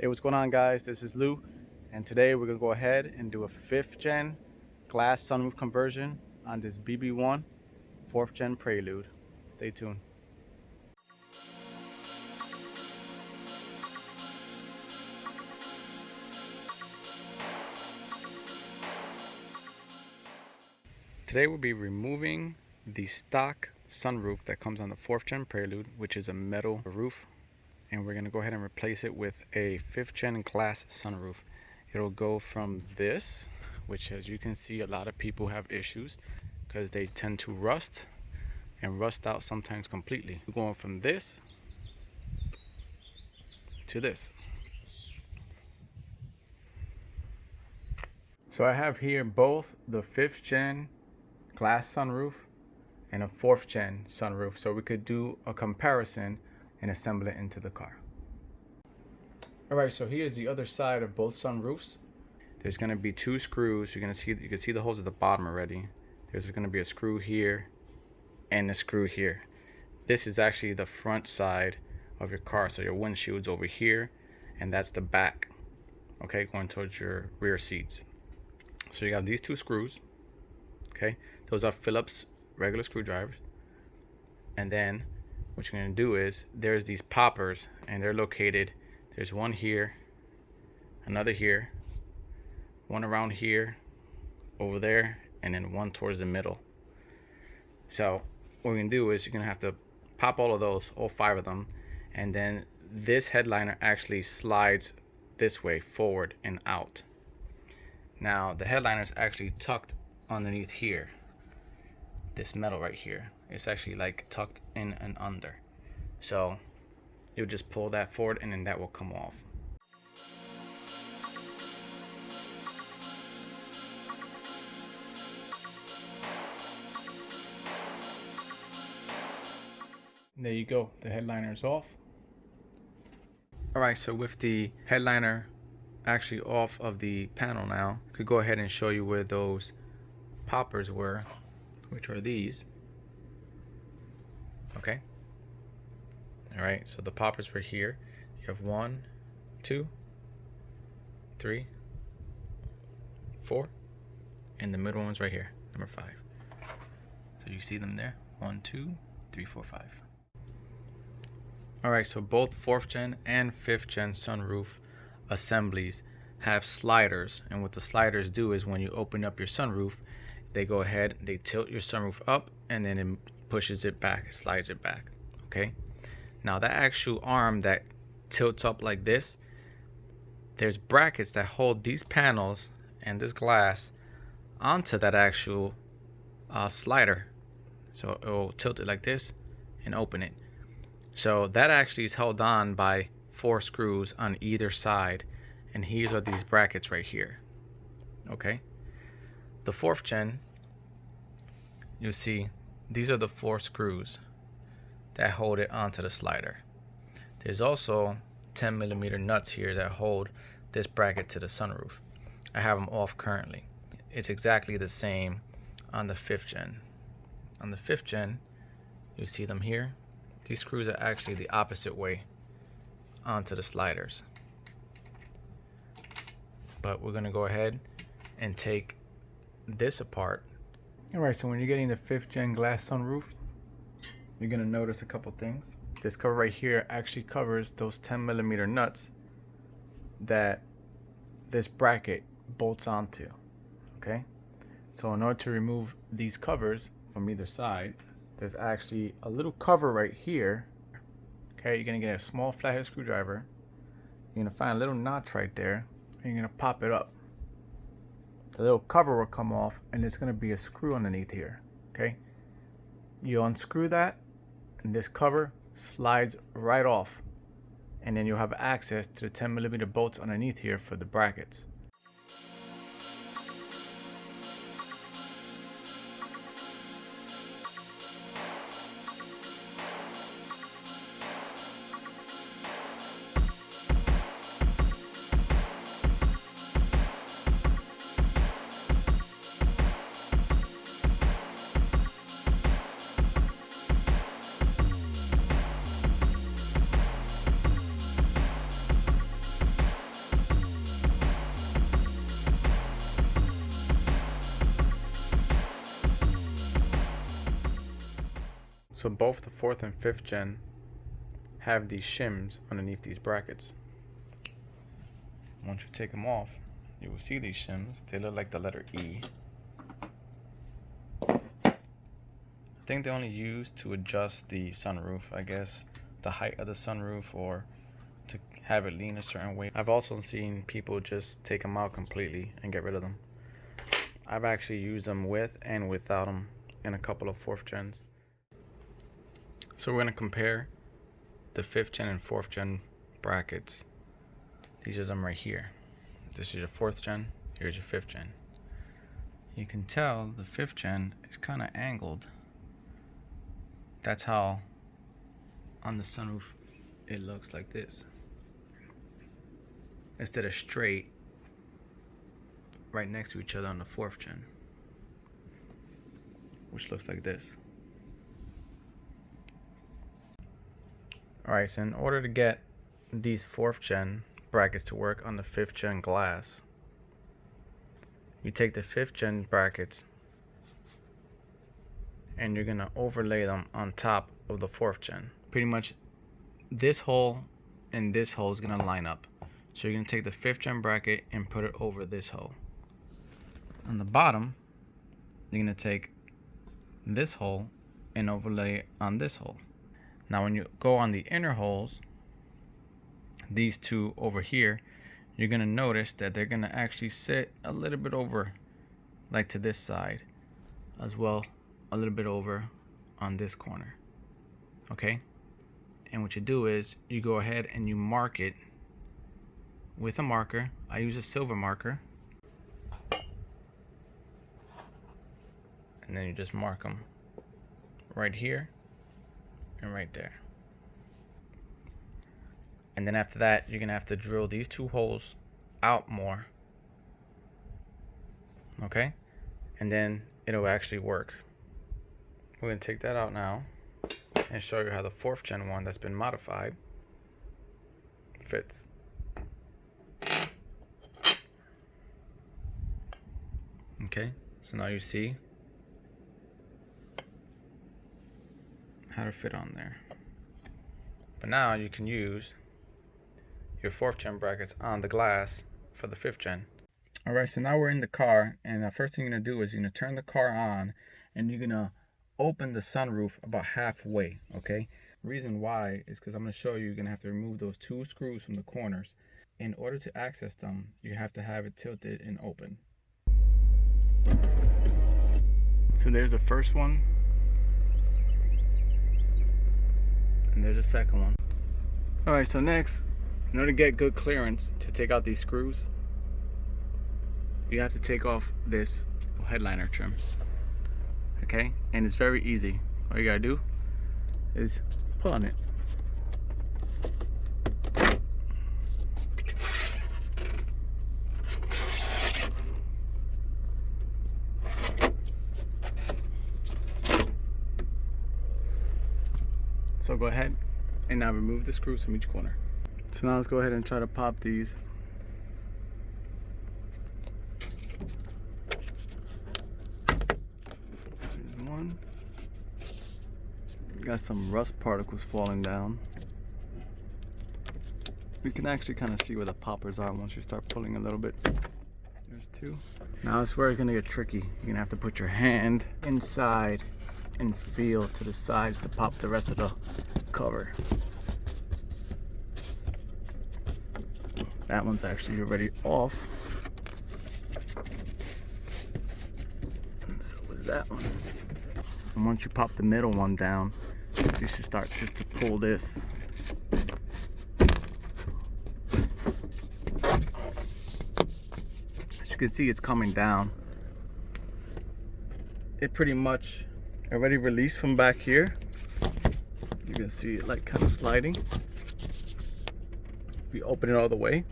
Hey, what's going on, guys? This is Lou, and today we're gonna go ahead and do a 5th gen glass sunroof conversion on this BB1 4th gen Prelude. Stay tuned. Today we'll be removing the stock sunroof that comes on the 4th gen Prelude, which is a metal roof, and we're gonna go ahead and replace it with a 5th gen glass sunroof. It'll go from this, which, as you can see, a lot of people have issues because they tend to rust and rust out sometimes completely. We're going from this to this. So I have here both the 5th gen glass sunroof and a 4th gen sunroof, so we could do a comparison and assemble it into the car. Alright, so here's the other side of both sunroofs. There's going to be 2 screws. You can see the holes at the bottom already. There's going to be a screw here and a screw here. This is actually the front side of your car, so your windshield's over here, and that's the back, okay, going towards your rear seats. So you got these 2 screws, okay, those are Phillips regular screwdrivers. And then what you're going to do is there's these poppers, and they're located, there's one here, another here, one around here, over there, and then one towards the middle. So what we're going to do is you're going to have to pop all of those, all 5 of them, and then this headliner actually slides this way, forward and out. Now the headliner is actually tucked underneath here. This metal right here, it's actually like tucked in and under. So you'll just pull that forward and then that will come off. There you go, the headliner is off. Alright, so with the headliner actually off of the panel now, I could go ahead and show you where those poppers were, which are these. Okay. Alright, so the poppers were here. You have 1, 2, 3, 4, and the middle one's right here, number 5. So you see them there, 1, 2, 3, 4, 5. Alright, so both 4th gen and 5th gen sunroof assemblies have sliders, and what the sliders do is when you open up your sunroof, they go ahead, they tilt your sunroof up, and then it pushes it back, it slides it back. Okay, now that actual arm that tilts up like this, there's brackets that hold these panels and this glass onto that actual slider, so it will tilt it like this and open it. So that actually is held on by 4 screws on either side, and here are these brackets right here. Okay, the 4th gen, you'll see these are the 4 screws that hold it onto the slider. There's also 10mm nuts here that hold this bracket to the sunroof. I have them off currently. It's exactly the same on the 5th gen. On the 5th gen, you see them here. These screws are actually the opposite way onto the sliders. But we're gonna go ahead and take this apart. Alright, so when you're getting the 5th gen glass sunroof, you're gonna notice a couple things. This cover right here actually covers those 10mm nuts that this bracket bolts onto. Okay, so in order to remove these covers from either side, there's actually a little cover right here. Okay, you're gonna get a small flathead screwdriver. You're gonna find a little notch right there, and you're gonna pop it up. The little cover will come off, and there's gonna be a screw underneath here. Okay, you unscrew that, and this cover slides right off, and then you'll have access to the 10mm bolts underneath here for the brackets. So both the 4th and 5th gen have these shims underneath these brackets. Once you take them off, you will see these shims. They look like the letter E. I think they're only used to adjust the sunroof, I guess, the height of the sunroof, or to have it lean a certain way. I've also seen people just take them out completely and get rid of them. I've actually used them with and without them in a couple of 4th gens. So we're going to compare the 5th gen and 4th gen brackets. These are them right here. This is your 4th gen, here's your 5th gen. You can tell the 5th gen is kind of angled. That's how on the sunroof it looks like this. Instead of straight right next to each other on the 4th gen, which looks like this. Alright, so in order to get these 4th gen brackets to work on the 5th gen glass, you take the 5th gen brackets and you're gonna overlay them on top of the 4th gen. Pretty much this hole and this hole is gonna line up. So you're gonna take the 5th gen bracket and put it over this hole. On the bottom, you're gonna take this hole and overlay it on this hole. Now when you go on the inner holes, these two over here, you're gonna notice that they're gonna actually sit a little bit over, like to this side, as well a little bit over on this corner. Okay, and what you do is you go ahead and you mark it with a marker. I use a silver marker, and then you just mark them right here and right there. And then after that, you're gonna have to drill these two holes out more. Okay, and then it'll actually work. We're gonna take that out now and show you how the 4th gen one that's been modified fits. Okay, so now you see how to fit on there. But now you can use your 4th gen brackets on the glass for the 5th gen. Alright, so now we're in the car, and the first thing you're going to do is you're going to turn the car on, and you're going to open the sunroof about halfway, okay? Reason why is because I'm going to show you, you're going to have to remove those 2 screws from the corners. In order to access them, you have to have it tilted and open. So there's the first one, and there's the second one. Alright, so next, in order to get good clearance to take out these screws, you have to take off this headliner trim. Okay, and it's very easy. All you gotta do is pull on it. So go ahead and now remove the screws from each corner. So now let's go ahead and try to pop these. There's one. Got some rust particles falling down. You can actually kind of see where the poppers are once you start pulling a little bit. There's 2. Now that's where it's gonna get tricky. You're gonna have to put your hand inside and feel to the sides to pop the rest of the cover. That one's actually already off. And so was that one. And once you pop the middle one down, you should start just to pull this. As you can see, it's coming down. It pretty much already released from back here. You can see it like kind of sliding. If you open it all the way,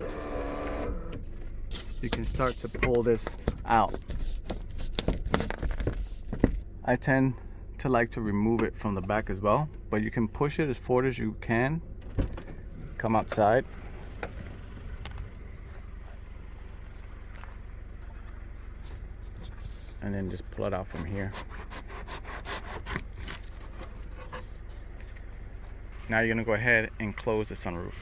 you can start to pull this out. I tend to like to remove it from the back as well, but you can push it as forward as you can. Come outside. And then just pull it out from here. Now you're gonna go ahead and close the sunroof.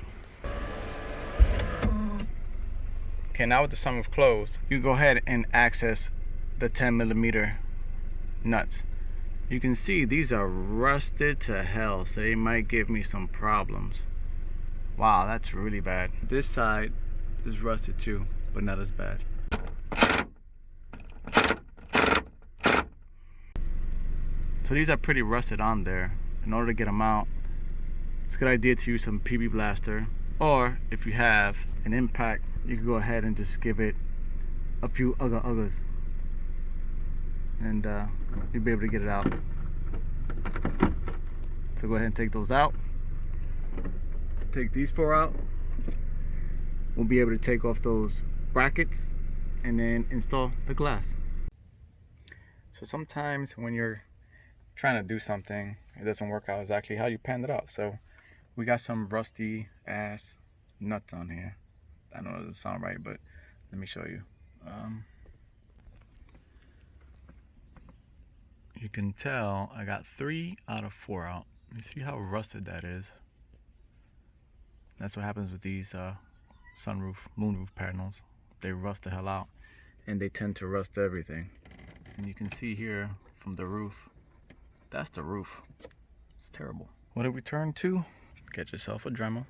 Okay, now with the sunroof closed, you go ahead and access the 10mm nuts. You can see these are rusted to hell, so they might give me some problems. Wow, that's really bad. This side is rusted too, but not as bad. So these are pretty rusted on there. In order to get them out, it's a good idea to use some PB blaster, or if you have an impact, you can go ahead and just give it a few uggas, and you'll be able to get it out. So go ahead and take those out. Take these 4 out. We'll be able to take off those brackets and then install the glass. So sometimes when you're trying to do something, it doesn't work out exactly how you planned it out. So we got some rusty ass nuts on here. I know it doesn't sound right, but let me show you. You can tell I got 3 out of 4 out. You see how rusted that is? That's what happens with these sunroof, moonroof panels. They rust the hell out, and they tend to rust everything. And you can see here from the roof, that's the roof. It's terrible. What did we turn to? Get yourself a Dremel,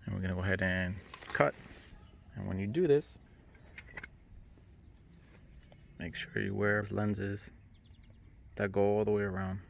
and we're gonna go ahead and cut. And when you do this, make sure you wear lenses that go all the way around.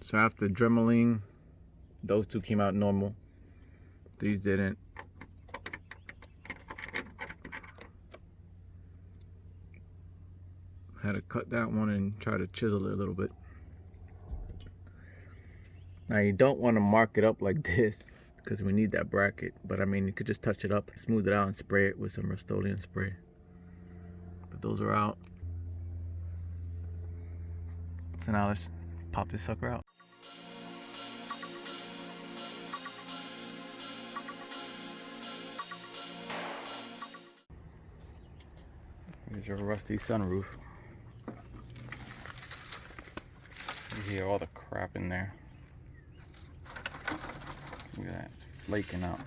So after dremeling, those 2 came out normal. These didn't. Had to cut that one and try to chisel it a little bit. Now you don't want to mark it up like this because we need that bracket. But I mean, you could just touch it up, smooth it out, and spray it with some Rust-Oleum spray. But those are out. So now let's pop this sucker out. Here's your rusty sunroof. You hear all the crap in there. Look at that, it's flaking out.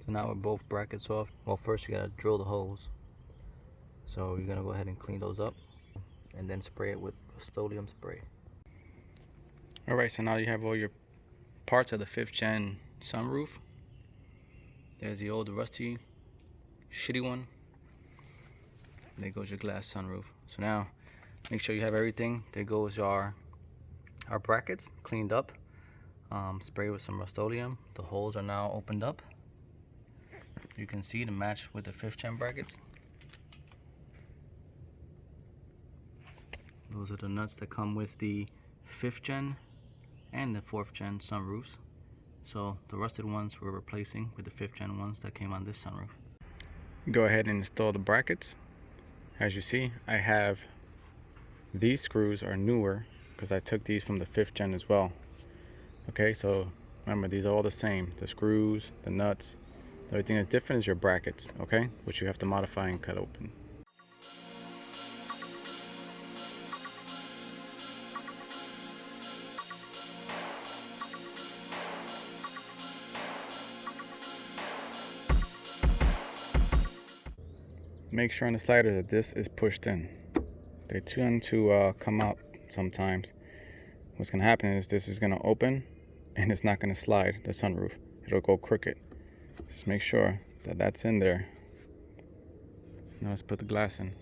So now with both brackets off, well, first you gotta drill the holes. So you're gonna go ahead and clean those up and then spray it with Rust-Oleum spray. Alright, so now you have all your parts of the 5th gen sunroof. There's the old rusty, shitty one. There goes your glass sunroof. So now, make sure you have everything. There goes our brackets cleaned up. Spray with some Rust-Oleum. The holes are now opened up. You can see to match with the 5th gen brackets. Those are the nuts that come with the 5th gen and the 4th gen sunroofs. So the rusted ones we're replacing with the 5th gen ones that came on this sunroof. Go ahead and install the brackets. As you see, I have these screws are newer because I took these from the 5th gen as well. Okay, so remember, these are all the same. The screws, the nuts, the only thing that's different is your brackets, okay? Which you have to modify and cut open. make sure on the slider that this is pushed in. They tend to come out sometimes. What's going to happen is this is going to open and it's not going to slide the sunroof. It'll go crooked. Just make sure that that's in there. Now let's put the glass in.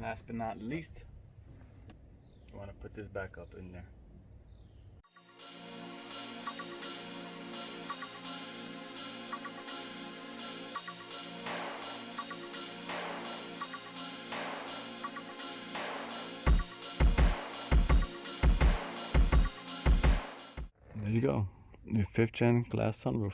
Last but not least, you want to put this back up in there. There you go, your 5th gen glass sunroof.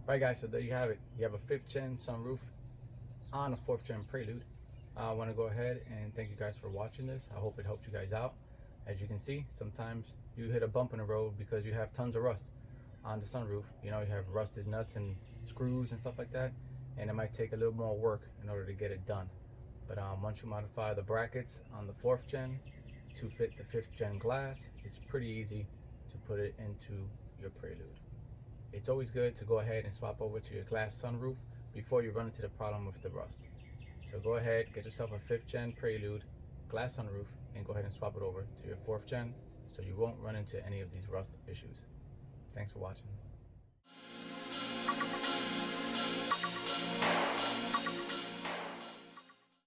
Alright guys, so there you have it. You have a 5th gen sunroof on a 4th gen Prelude. I want to go ahead and thank you guys for watching this. I hope it helped you guys out. As you can see, sometimes you hit a bump in the road because you have tons of rust on the sunroof. You know, you have rusted nuts and screws and stuff like that, and it might take a little more work in order to get it done. But once you modify the brackets on the 4th gen to fit the 5th gen glass, it's pretty easy to put it into your Prelude. It's always good to go ahead and swap over to your glass sunroof before you run into the problem with the rust. So go ahead, get yourself a 5th gen Prelude glass sunroof and go ahead and swap it over to your 4th gen so you won't run into any of these rust issues. Thanks for watching.